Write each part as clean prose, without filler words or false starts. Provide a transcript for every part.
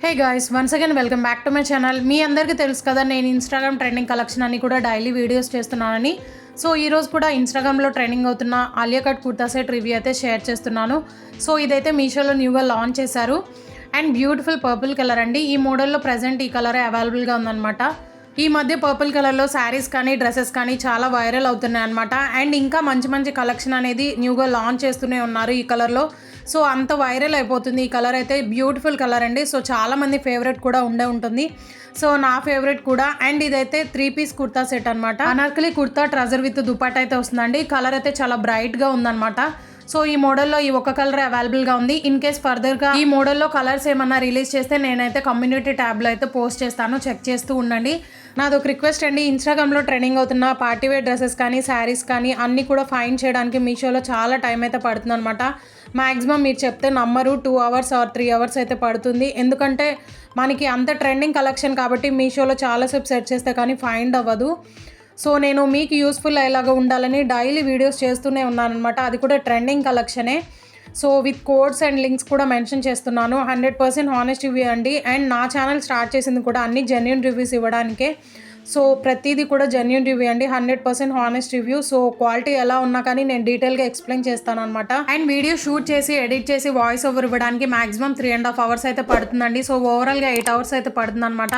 Hey guys, once again welcome back to my channel. మీ అందరికీ తెలుసు కదా, నేను ఇన్స్టాగ్రామ్ ట్రెండింగ్ కలెక్షన్ అని కూడా డైలీ వీడియోస్ చేస్తున్నానని. సో ఈరోజు కూడా ఇన్స్టాగ్రామ్లో ట్రెండింగ్ అవుతున్న Alia cut kurta set review అయితే షేర్ చేస్తున్నాను. సో ఇదైతే మీషోలో న్యూగా లాంచ్ చేశారు అండ్ బ్యూటిఫుల్ పర్పుల్ కలర్ అండి. ఈ మోడల్లో ప్రజెంట్ ఈ కలర్ అవైలబుల్గా ఉందన్నమాట. ఈ మధ్య పర్పుల్ కలర్లో శారీస్ కానీ డ్రెస్సెస్ కానీ చాలా వైరల్ అవుతున్నాయి అనమాట. అండ్ ఇంకా మంచి మంచి కలెక్షన్ అనేది న్యూగా లాంచ్ చేస్తూనే ఉన్నారు ఈ కలర్లో. సో అంత వైరల్ అయిపోతుంది ఈ కలర్ అయితే. బ్యూటిఫుల్ కలర్ అండి. సో చాలామంది ఫేవరెట్ కూడా ఉంటుంది. సో నా ఫేవరెట్ కూడా. అండ్ ఇదైతే 3 పీస్ కుర్తా సెట్ అనమాట. అనార్కలి కుర్తా ట్రజర్ విత్ దుపట్టా అయితే వస్తుందండి. కలర్ అయితే చాలా బ్రైట్గా ఉందన్నమాట. సో ఈ మోడల్లో ఈ ఒక్క కలర్ అవైలబుల్గా ఉంది. ఇన్ కేస్ ఫర్దర్గా ఈ మోడల్లో కలర్స్ ఏమన్నా రిలీజ్ చేస్తే నేనైతే కమ్యూనిటీ ట్యాబ్లో అయితే పోస్ట్ చేస్తాను, చెక్ చేస్తూ ఉండండి. నాది ఒక రిక్వెస్ట్ అండి, ఇన్స్టాగ్రామ్లో ట్రెండింగ్ అవుతున్న పార్టీవేర్ డ్రెస్సెస్ కానీ శారీస్ కానీ అన్నీ కూడా ఫైండ్ చేయడానికి మీషోలో చాలా టైం అయితే పడుతుంది అనమాట. మ్యాక్సిమం మీరు చెప్తే నమ్మరు 2 hours or 3 hours అయితే పడుతుంది. ఎందుకంటే మనకి అంత ట్రెండింగ్ కలెక్షన్ కాబట్టి మీషోలో చాలాసేపు సెర్చ్ చేస్తే కానీ ఫైండ్ అవ్వదు. సో నేను మీకు యూస్ఫుల్ అయ్యేలాగా ఉండాలని డైలీ వీడియోస్ చేస్తూనే ఉన్నాను అనమాట. అది కూడా ట్రెండింగ్ కలెక్షనే. So with codes and links కూడా మెన్షన్ చేస్తున్నాను. 100% హానెస్ట్ రివ్యూ అండి. అండ్ నా ఛానల్ స్టార్ట్ చేసింది కూడా అన్ని జెన్యూన్ రివ్యూస్ ఇవ్వడానికే. సో ప్రతిదీ కూడా జెన్యూన్ రివ్యూ అండి, 100% హానెస్ట్ రివ్యూ. సో క్వాలిటీ ఎలా ఉన్నా కానీ నేను డీటెయిల్గా ఎక్స్ప్లెయిన్ చేస్తాను అనమాట. అండ్ వీడియో షూట్ చేసి ఎడిట్ చేసి వాయిస్ ఓవర్ ఇవ్వడానికి మాక్సిమం 3.5 hours అయితే పడుతుందండి. సో ఓవరాల్గా 8 hours అయితే పడుతుంది అనమాట.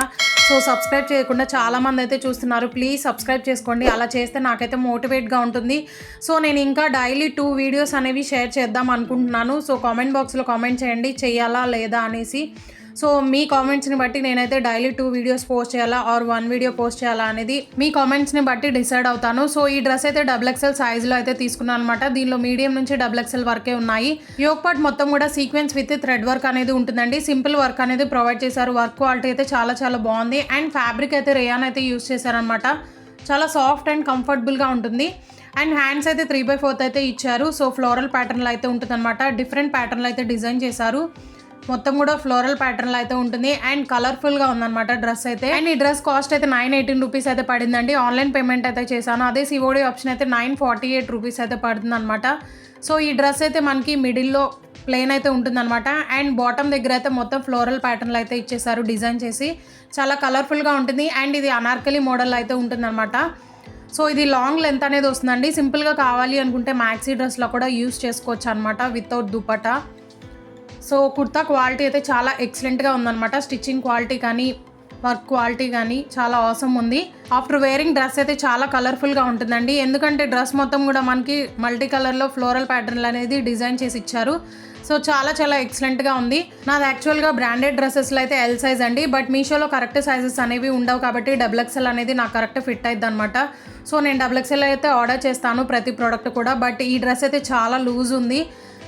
సో సబ్స్క్రైబ్ చేయకుండా చాలామంది అయితే చూస్తున్నారు. ప్లీజ్ సబ్స్క్రైబ్ చేసుకోండి. అలా చేస్తే నాకైతే మోటివేట్గా ఉంటుంది. సో నేను ఇంకా డైలీ 2 వీడియోస్ అనేవి షేర్ చేద్దాం అనుకుంటున్నాను. సో కామెంట్ బాక్స్లో కామెంట్ చేయండి చేయాలా లేదా అనేసి. సో మీ కామెంట్స్ని బట్టి నేనైతే డైలీ 2 వీడియోస్ పోస్ట్ చేయాలా ఆర్ 1 వీడియో పోస్ట్ చేయాలా అనేది మీ కామెంట్స్ని బట్టి డిసైడ్ అవుతాను. సో ఈ డ్రెస్ అయితే XXL సైజులో అయితే తీసుకున్నాను అనమాట. దీనిలో మీడియం నుంచి XXL వరకే ఉన్నాయి. యోక్ పార్ట్ మొత్తం కూడా సీక్వెన్స్ విత్ థ్రెడ్ వర్క్ అనేది ఉంటుందండి. సింపుల్ వర్క్ అనేది ప్రొవైడ్ చేశారు. వర్క్ క్వాలిటీ అయితే చాలా చాలా బాగుంది. అండ్ ఫ్యాబ్రిక్ అయితే రేయాన్ అయితే యూస్ చేశారనమాట. చాలా సాఫ్ట్ అండ్ కంఫర్టబుల్గా ఉంటుంది. అండ్ హ్యాండ్స్ అయితే 3/4 అయితే ఇచ్చారు. సో ఫ్లోరల్ ప్యాటర్న్లో అయితే ఉంటుంది అనమాట. డిఫరెంట్ ప్యాటర్న్లో అయితే డిజైన్ చేశారు. మొత్తం కూడా ఫ్లోరల్ ప్యాటర్న్లో అయితే ఉంటుంది. అండ్ కలర్ఫుల్గా ఉందన్నమాట డ్రెస్ అయితే. అండ్ ఈ డ్రెస్ కాస్ట్ అయితే 918 రూపీస్ అయితే పడిందండి. ఆన్లైన్ పేమెంట్ అయితే చేశాను. అదే సిఓడి ఆప్షన్ అయితే 948 రూపీస్ అయితే పడుతుంది అనమాట. సో ఈ డ్రెస్ అయితే మనకి మిడిల్లో ప్లెయిన్ అయితే ఉంటుందన్నమాట. అండ్ బాటమ్ దగ్గర అయితే మొత్తం ఫ్లోరల్ ప్యాటర్న్లో అయితే ఇచ్చేసారు డిజైన్ చేసి. చాలా కలర్ఫుల్గా ఉంటుంది. అండ్ ఇది అనార్కలి మోడల్ అయితే ఉంటుందన్నమాట. సో ఇది లాంగ్ లెంత్ అనేది వస్తుందండి. సింపుల్గా కావాలి అనుకుంటే మ్యాక్సీ డ్రెస్లో కూడా యూస్ చేసుకోవచ్చు అనమాట without dupatta. So kurta quality అయితే చాలా ఎక్సలెంట్గా ఉందన్నమాట. స్టిచ్చింగ్ క్వాలిటీ కానీ వర్క్ క్వాలిటీ కానీ చాలా ఆసమ్ ఉంది. ఆఫ్టర్ వేరింగ్ డ్రెస్ అయితే చాలా కలర్ఫుల్గా ఉంటుందండి. ఎందుకంటే డ్రెస్ మొత్తం కూడా మనకి మల్టీ కలర్లో ఫ్లోరల్ ప్యాటర్న్లు అనేది డిజైన్ చేసి ఇచ్చారు. సో చాలా చాలా ఎక్సలెంట్గా ఉంది. నాది యాక్చువల్గా బ్రాండెడ్ డ్రెస్సెస్లో అయితే L సైజ్ అండి. బట్ మీషోలో కరెక్ట్ సైజెస్ అనేవి ఉండవు కాబట్టి XXL అనేది నాకు కరెక్ట్ ఫిట్ అవుతుంది అనమాట. సో నేను XXL అయితే ఆర్డర్ చేస్తాను ప్రతి ప్రోడక్ట్ కూడా. బట్ ఈ డ్రెస్ అయితే చాలా లూజ్ ఉంది.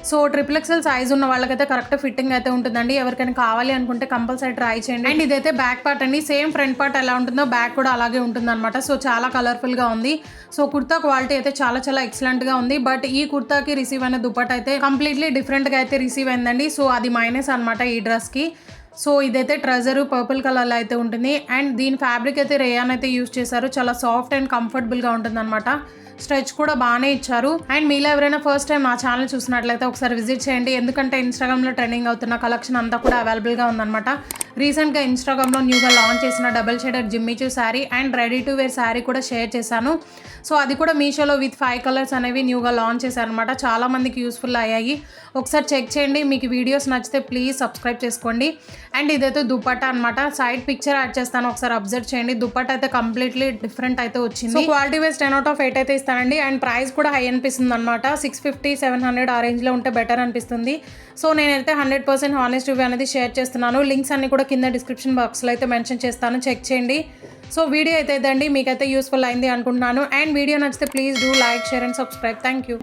సో XXL సైజ్ ఉన్న వాళ్ళకైతే కరెక్ట్ ఫిట్టింగ్ అయితే ఉంటుందండి. ఎవరికైనా కావాలి అనుకుంటే కంపల్సరీ ట్రై చేయండి. అండ్ ఇదైతే బ్యాక్ పార్ట్ అండి. సేమ్ ఫ్రంట్ పార్ట్ ఎలా ఉంటుందో బ్యాక్ కూడా అలాగే ఉంటుందన్నమాట. సో చాలా కలర్ఫుల్గా ఉంది. సో కుర్తా క్వాలిటీ అయితే చాలా చాలా ఎక్సలెంట్గా ఉంది. బట్ ఈ కుర్తాకి రిసీవ్ అయిన దుపట్టా అయితే కంప్లీట్లీ డిఫరెంట్గా అయితే రిసీవ్ అయిందండి. సో అది మైనస్ అనమాట ఈ డ్రెస్కి. సో ఇదైతే ట్రెజర్ పర్పుల్ కలర్లో అయితే ఉంటుంది. అండ్ దీని ఫ్యాబ్రిక్ అయితే రేయాన్ అయితే యూస్ చేశారు. చాలా సాఫ్ట్ అండ్ కంఫర్టబుల్గా ఉంటుంది అనమాట. స్ట్రెచ్ కూడా బాగానే ఇచ్చారు. అండ్ మీలో ఎవరైనా ఫస్ట్ టైం నా ఛానల్ చూసినట్లయితే ఒకసారి విజిట్ చేయండి. ఎందుకంటే ఇన్స్టాగ్రామ్లో ట్రెండింగ్ అవుతున్న కలెక్షన్ అంతా కూడా అవైలబుల్గా ఉందన్నమాట. రీసెంట్గా ఇన్స్టాగ్రామ్లో న్యూగా లాంచ్ చేసిన double shaded Jimmy Choo sari and ready to wear sari కూడా షేర్ చేశాను. సో అది కూడా మీషోలో విత్ 5 కలర్స్ అనేవి న్యూగా లాంచ్ చేశారనమాట. చాలామందికి యూస్ఫుల్ అయ్యాయి. ఒకసారి చెక్ చేయండి. మీకు వీడియోస్ నచ్చితే ప్లీజ్ సబ్స్క్రైబ్ చేసుకోండి. అండ్ ఇదైతే దుపట్టా అనమాట. సైడ్ పిక్చర్ యాడ్ చేస్తాను, ఒకసారి అబ్జర్వ్ చేయండి. దుపట్టా అయితే కంప్లీట్లీ డిఫరెంట్ అయితే వచ్చింది. So quality wise 10 out of 8 అయితే ఇస్తానండి. అండ్ ప్రైస్ కూడా హై అనిపిస్తుంది అనమాట. 650-700 ఆ రేంజ్లో ఉంటే బెటర్ అనిపిస్తుంది. సో నేనైతే 100% హానెస్ట్ రివ్యూ అనేది షేర్ చేస్తున్నాను. లింక్స్ అన్ని కూడా కింద డిస్క్రిప్షన్ బాక్స్లో అయితే మెన్షన్ చేస్తాను, చెక్ చేయండి. సో వీడియో అయితే ఇదండి, మీకైతే యూస్ఫుల్ అయింది అనుకుంటున్నాను. అండ్ వీడియో నచ్చితే please do like, share and subscribe. Thank you.